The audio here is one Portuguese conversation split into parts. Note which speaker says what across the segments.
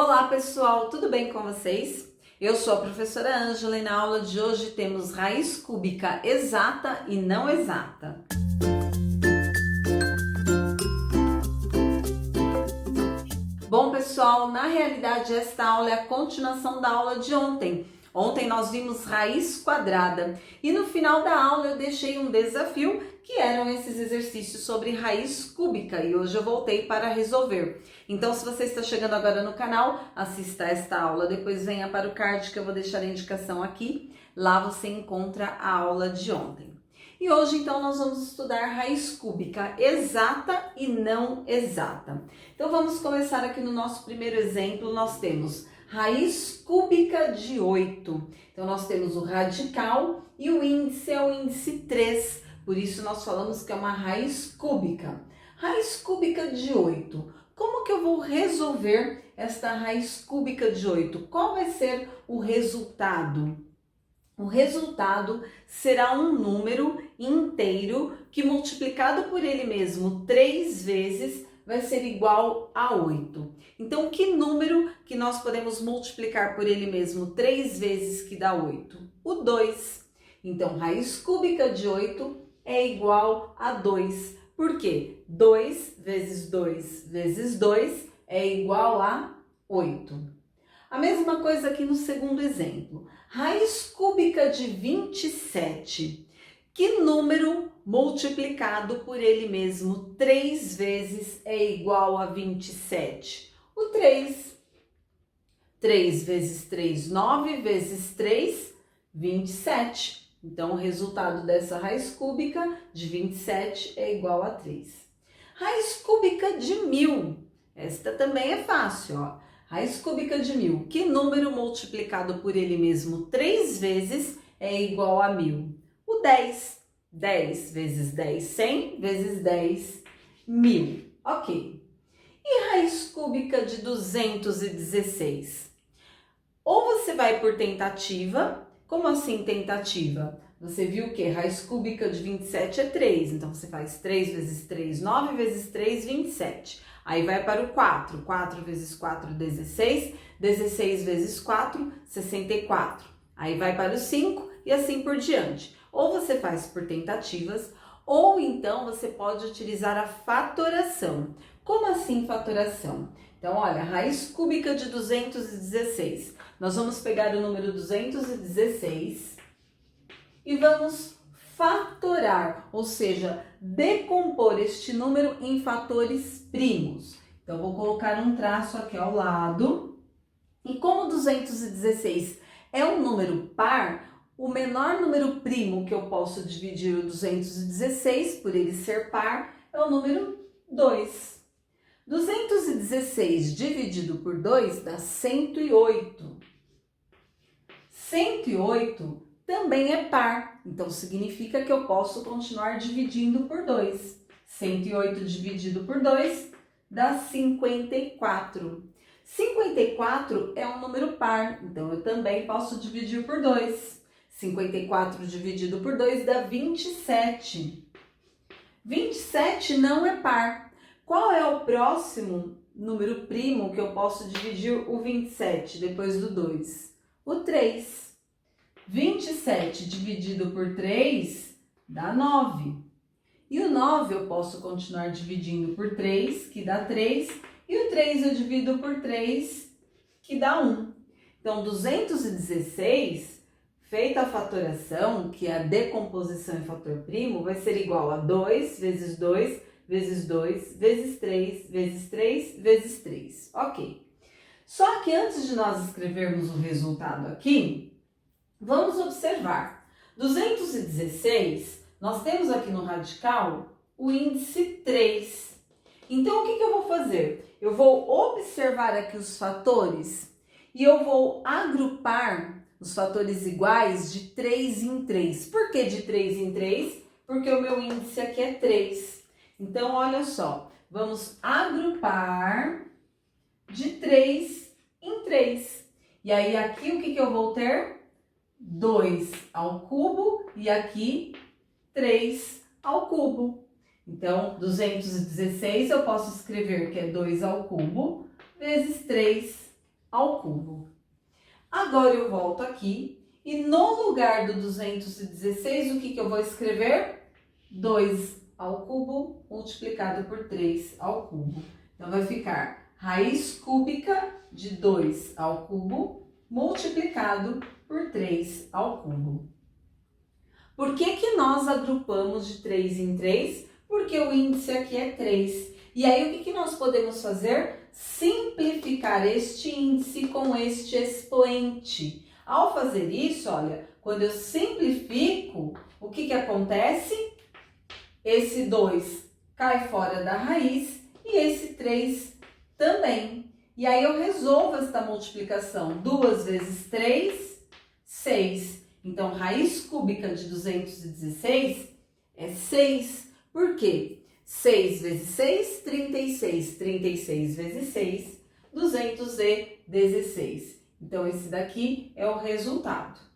Speaker 1: Olá pessoal, tudo bem com vocês? Eu sou a professora Ângela e na aula de hoje temos raiz cúbica exata e não exata. Bom pessoal, na realidade esta aula é a continuação da aula de ontem. Ontem nós vimos raiz quadrada e no final da aula eu deixei um desafio que eram esses exercícios sobre raiz cúbica e hoje eu voltei para resolver. Então se você está chegando agora no canal, assista esta aula, depois venha para o card que eu vou deixar a indicação aqui, lá você encontra a aula de ontem. E hoje então nós vamos estudar raiz cúbica exata e não exata. Então vamos começar aqui no nosso primeiro exemplo, nós temos raiz cúbica de 8. Então nós temos o radical e o índice é o índice 3, por isso nós falamos que é uma raiz cúbica. Raiz cúbica de 8. Como que eu vou resolver esta raiz cúbica de 8? Qual vai ser o resultado? O resultado será um número inteiro que multiplicado por ele mesmo 3 vezes vai ser igual a 8. Então, que número que nós podemos multiplicar por ele mesmo 3 vezes que dá 8? O 2. Então, raiz cúbica de 8 é igual a 2. Por quê? 2 vezes 2 vezes 2 é igual a 8. A mesma coisa aqui no segundo exemplo. Raiz cúbica de 27. Que número multiplicado por ele mesmo 3 vezes é igual a 27? O 3. 3 vezes 3, 9 vezes 3, 27. Então, o resultado dessa raiz cúbica de 27 é igual a 3. Raiz cúbica de 1000. Esta também é fácil, ó. Raiz cúbica de 1000. Que número multiplicado por ele mesmo 3 vezes é igual a 1000? O 10. 10 vezes 10, 100 vezes 10, 1000. Ok. E raiz cúbica de 216? Ou você vai por tentativa. Como assim tentativa? Você viu que raiz cúbica de 27 é 3. Então, você faz 3 vezes 3, 9 vezes 3, 27. Aí vai para o 4. 4 vezes 4, 16. 16 vezes 4, 64. Aí vai para o 5 e assim por diante. Ou você faz por tentativas, ou então você pode utilizar a fatoração. Como assim fatoração? Então, olha, raiz cúbica de 216. Nós vamos pegar o número 216 e vamos fatorar, ou seja, decompor este número em fatores primos. Então, vou colocar um traço aqui ao lado. E como 216 é um número par, o menor número primo que eu posso dividir o 216, por ele ser par, é o número 2. 216 dividido por 2 dá 108. 108 também é par, então significa que eu posso continuar dividindo por 2. 108 dividido por 2 dá 54. 54 é um número par, então eu também posso dividir por 2. 54 dividido por 2 dá 27. 27 não é par. Qual é o próximo número primo que eu posso dividir o 27 depois do 2? O 3. 27 dividido por 3 dá 9. E o 9 eu posso continuar dividindo por 3, que dá 3. E o 3 eu divido por 3, que dá 1. Então, 216, feita a fatoração, que é a decomposição em fator primo, vai ser igual a 2 vezes 2 vezes 2 vezes 3 vezes 3 vezes 3. Ok. Só que antes de nós escrevermos o resultado aqui, vamos observar. 216, nós temos aqui no radical o índice 3. Então, o que eu vou fazer? Eu vou observar aqui os fatores e eu vou agrupar os fatores iguais de 3 em 3. Por que de 3 em 3? Porque o meu índice aqui é 3. Então, olha só, vamos agrupar de 3 em 3. E aí, aqui o que eu vou ter? 2 ao cubo e aqui 3 ao cubo. Então, 216 eu posso escrever que é 2 ao cubo vezes 3 ao cubo. Agora eu volto aqui e no lugar do 216, o que eu vou escrever? 2 ao cubo multiplicado por 3 ao cubo. Então, vai ficar raiz cúbica de 2 ao cubo multiplicado por 3 ao cubo. Por que nós agrupamos de 3 em 3? Porque o índice aqui é 3. E aí, o que nós podemos fazer? Simplificar este índice com este expoente. Ao fazer isso, olha, quando eu simplifico, o que acontece? Esse 2 cai fora da raiz e esse 3 também. E aí eu resolvo esta multiplicação. 2 vezes 3, 6. Então, raiz cúbica de 216 é 6. Por quê? 6 vezes 6, 36. 36 vezes 6, 216. Então, esse daqui é o resultado.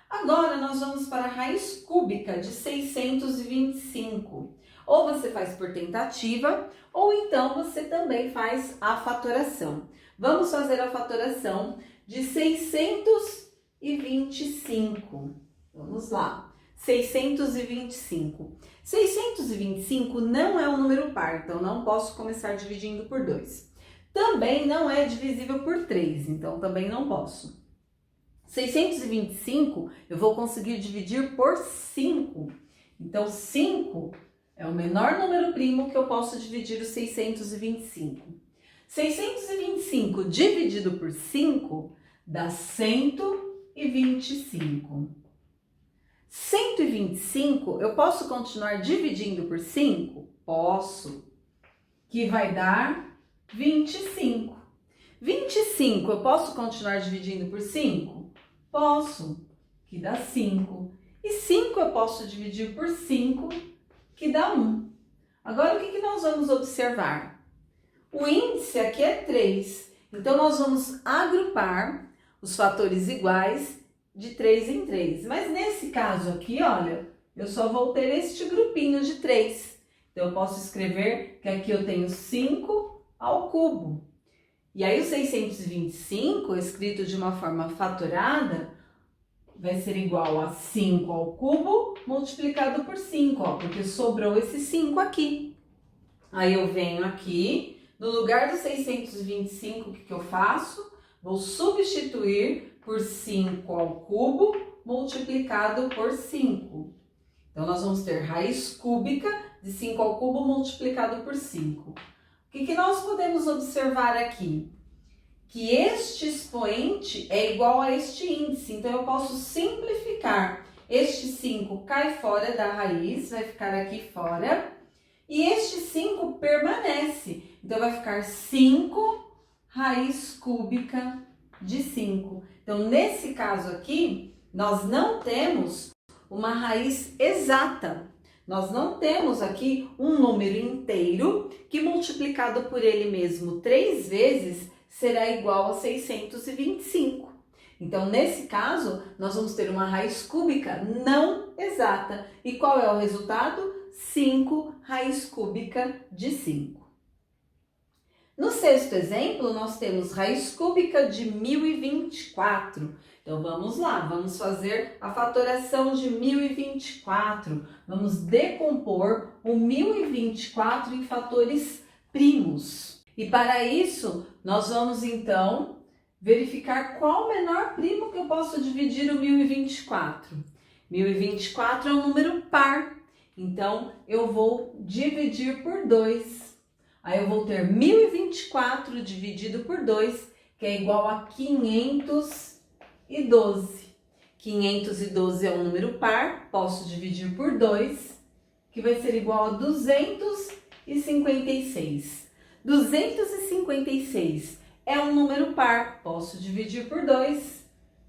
Speaker 1: Agora, nós vamos para a raiz cúbica de 625. Ou você faz por tentativa, ou então você também faz a fatoração. Vamos fazer a fatoração de 625. Vamos lá. 625. 625 não é um número par, então não posso começar dividindo por 2. Também não é divisível por 3, então também não posso. 625 eu vou conseguir dividir por 5. Então, 5 é o menor número primo que eu posso dividir o 625. 625 dividido por 5 dá 125. 125 eu posso continuar dividindo por 5? Posso. Que vai dar 25. 25 eu posso continuar dividindo por 5? Posso, que dá 5. E 5 eu posso dividir por 5, que dá 1. Agora, o que nós vamos observar? O índice aqui é 3. Então, nós vamos agrupar os fatores iguais de 3 em 3. Mas nesse caso aqui, olha, eu só vou ter este grupinho de 3. Então, eu posso escrever que aqui eu tenho 5 ao cubo. E aí, o 625, escrito de uma forma fatorada, vai ser igual a 5 ao cubo multiplicado por 5, ó, porque sobrou esse 5 aqui. Aí, eu venho aqui, no lugar do 625, o que eu faço? Vou substituir por 5 ao cubo multiplicado por 5. Então, nós vamos ter raiz cúbica de 5 ao cubo multiplicado por 5. O que nós podemos observar aqui? Que este expoente é igual a este índice, então eu posso simplificar. Este 5 cai fora da raiz, vai ficar aqui fora, e este 5 permanece. Então, vai ficar 5 raiz cúbica de 5. Então, nesse caso aqui, nós não temos uma raiz exata. Nós não temos aqui um número inteiro que multiplicado por ele mesmo 3 vezes será igual a 625. Então, nesse caso, nós vamos ter uma raiz cúbica não exata. E qual é o resultado? 5 raiz cúbica de 5. No sexto exemplo, nós temos raiz cúbica de 1024. Então, vamos lá, vamos fazer a fatoração de 1024. Vamos decompor o 1024 em fatores primos. E para isso, nós vamos então verificar qual o menor primo que eu posso dividir o 1024. 1024 é um número par, então eu vou dividir por 2. Aí eu vou ter 1024 dividido por 2, que é igual a 512. 512 é um número par, posso dividir por 2, que vai ser igual a 256. 256 é um número par, posso dividir por 2,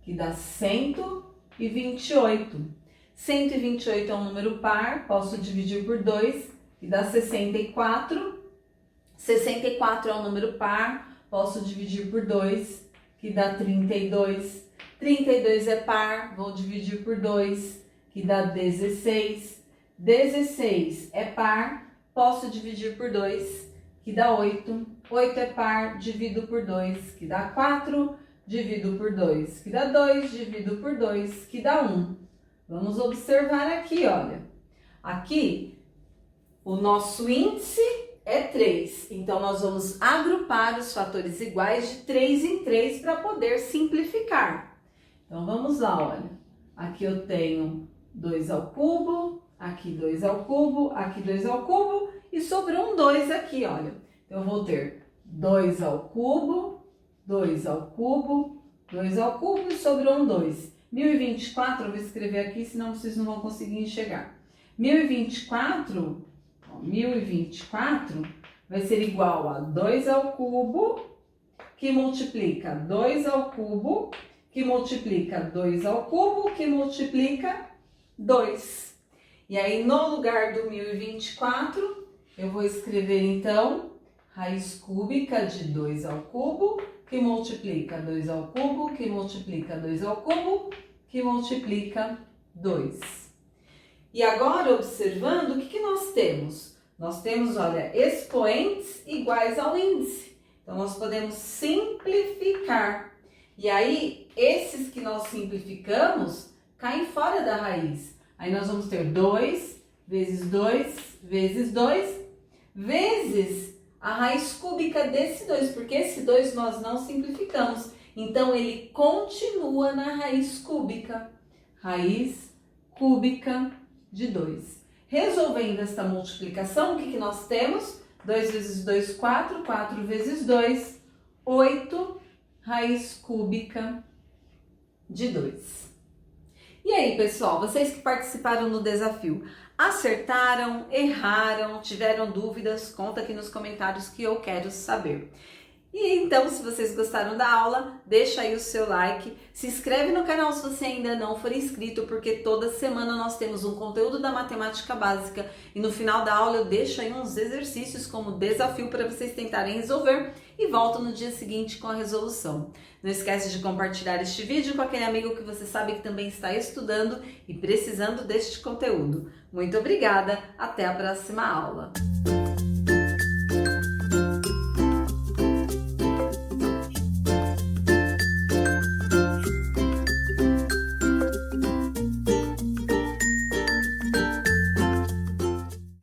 Speaker 1: que dá 128. 128 é um número par, posso dividir por 2, que dá 64. 64 é um número par, posso dividir por 2, que dá 32. 32 é par, vou dividir por 2, que dá 16. 16 é par, posso dividir por 2, que dá 8. 8 é par, divido por 2, que dá 4, divido por 2, que dá 2, divido por 2, que dá 1. Vamos observar aqui, olha. Aqui, o nosso índice é 3, então nós vamos agrupar os fatores iguais de 3 em 3 para poder simplificar. Então vamos lá, olha. Aqui eu tenho 2 ao cubo, aqui 2 ao cubo, aqui 2 ao cubo e sobrou um 2 aqui, olha. Então eu vou ter 2 ao cubo, 2 ao cubo, 2 ao cubo e sobrou um 2. 1024, eu vou escrever aqui, senão vocês não vão conseguir enxergar. 1024 vai ser igual a 2 ao cubo, que multiplica 2 ao cubo, que multiplica 2 ao cubo, que multiplica 2. E aí, no lugar do 1024, eu vou escrever, então, raiz cúbica de 2 ao cubo, que multiplica 2 ao cubo, que multiplica 2 ao cubo, que multiplica 2. E agora, observando, o que nós temos? Nós temos, olha, expoentes iguais ao índice. Então, nós podemos simplificar. E aí, esses que nós simplificamos caem fora da raiz. Aí, nós vamos ter 2 vezes 2 vezes 2 vezes a raiz cúbica desse 2, porque esse 2 nós não simplificamos. Então, ele continua na raiz cúbica. Raiz cúbica de 2. Resolvendo esta multiplicação, o que nós temos? 2 vezes 2, 4. 4 vezes 2, 8. Raiz cúbica de 2. E aí, pessoal, vocês que participaram do desafio, acertaram, erraram, tiveram dúvidas? Conta aqui nos comentários que eu quero saber. E então, se vocês gostaram da aula, deixa aí o seu like, se inscreve no canal se você ainda não for inscrito, porque toda semana nós temos um conteúdo da matemática básica e no final da aula eu deixo aí uns exercícios como desafio para vocês tentarem resolver e volto no dia seguinte com a resolução. Não esquece de compartilhar este vídeo com aquele amigo que você sabe que também está estudando e precisando deste conteúdo. Muito obrigada, até a próxima aula!